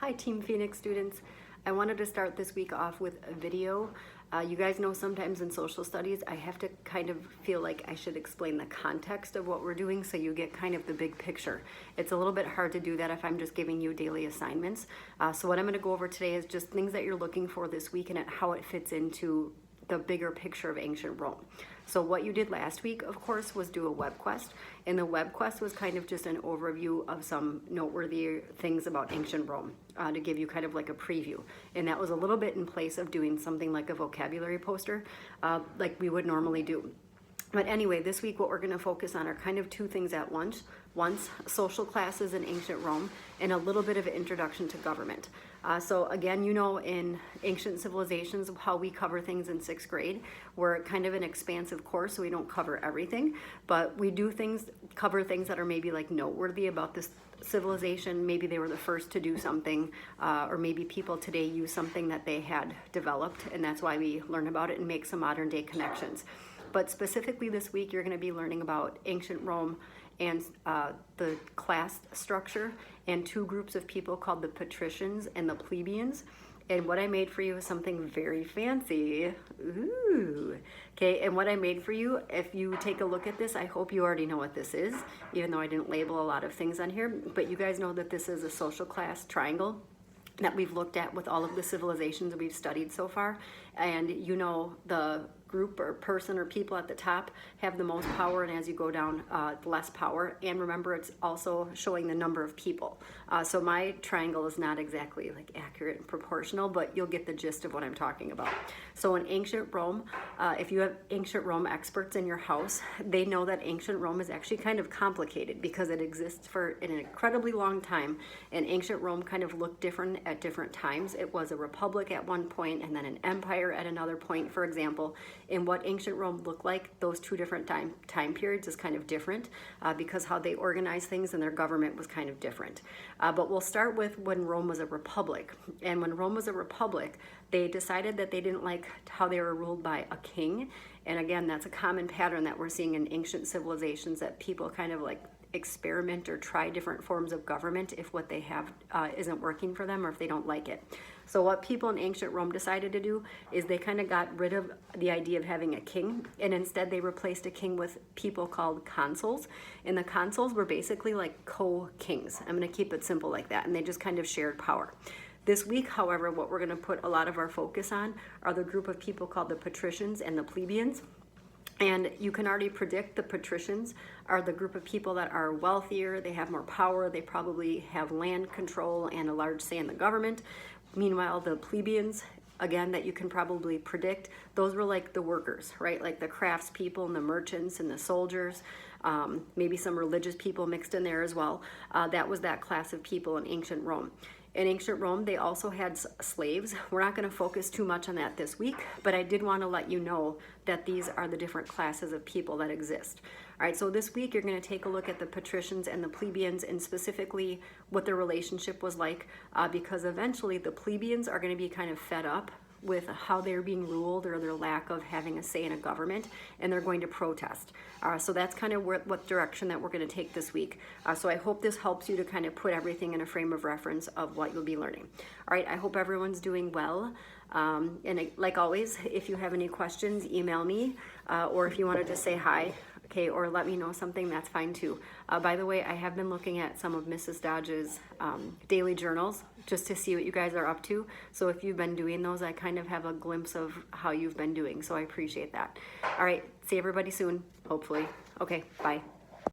Hi Team Phoenix students. I wanted to start this week off with a video. You guys know sometimes in social studies I have to kind of feel like I should explain the context of what we're doing so you get kind of the big picture. It's a little bit hard to do that if I'm just giving you daily assignments. So what I'm going to go over today is just things that you're looking for this week and how it fits into the bigger picture of ancient Rome. So what you did last week, of course, was do a web quest, and the web quest was kind of just an overview of some noteworthy things about ancient Rome to give you kind of like a preview. And that was a little bit in place of doing something like a vocabulary poster like we would normally do. But anyway, this week what we're going to focus on are kind of two things at once. Social classes in ancient Rome, and a little bit of an introduction to government. So again, you know, in ancient civilizations, how we cover things in 6th grade. We're kind of an expansive course, so we don't cover everything, but we do cover things that are maybe like noteworthy about this civilization. Maybe they were the first to do something, or maybe people today use something that they had developed, and that's why we learn about it and make some modern day connections. But specifically this week, you're going to be learning about ancient Rome and the class structure and two groups of people called the patricians and the plebeians. And what I made for you is something very fancy. Ooh. Okay, and what I made for you, if you take a look at this, I hope you already know what this is, even though I didn't label a lot of things on here. But you guys know that this is a social class triangle that we've looked at with all of the civilizations we've studied so far. And you know, the group or person or people at the top have the most power, and as you go down, less power. And remember, it's also showing the number of people. So my triangle is not exactly like accurate and proportional, but you'll get the gist of what I'm talking about. So in ancient Rome, if you have ancient Rome experts in your house, they know that ancient Rome is actually kind of complicated because it exists for an incredibly long time, and ancient Rome kind of looked different at different times. It was a republic at one point and then an empire at another point, for example. And what ancient Rome looked like, those two different time periods is kind of different because how they organized things and their government was kind of different. But we'll start with when Rome was a republic. And when Rome was a republic, they decided that they didn't like how they were ruled by a king. And again, that's a common pattern that we're seeing in ancient civilizations, that people kind of like experiment or try different forms of government if what they have isn't working for them or if they don't like it. So what people in ancient Rome decided to do is they kind of got rid of the idea of having a king, and instead they replaced a king with people called consuls. And the consuls were basically like co-kings. I'm going to keep it simple like that, and they just kind of shared power. This week, however, what we're going to put a lot of our focus on are the group of people called the patricians and the plebeians. And you can already predict the patricians are the group of people that are wealthier, they have more power, they probably have land control and a large say in the government. Meanwhile, the plebeians, again, that you can probably predict, those were like the workers, right? Like the craftspeople and the merchants and the soldiers, maybe some religious people mixed in there as well. That was that class of people in ancient Rome. In ancient Rome, they also had slaves. We're not going to focus too much on that this week, but I did want to let you know that these are the different classes of people that exist. All right, so this week you're going to take a look at the patricians and the plebeians, and specifically what their relationship was like, because eventually the plebeians are going to be kind of fed up with how they're being ruled or their lack of having a say in a government, and they're going to protest. So that's kind of what direction that we're going to take this week. So I hope this helps you to kind of put everything in a frame of reference of what you'll be learning. All right, I hope everyone's doing well. And like always, if you have any questions, email me, or if you want to just say hi, okay, or let me know something, that's fine too. By the way, I have been looking at some of Mrs. Dodge's daily journals just to see what you guys are up to. So if you've been doing those, I kind of have a glimpse of how you've been doing. So I appreciate that. All right, see everybody soon, hopefully. Okay, bye.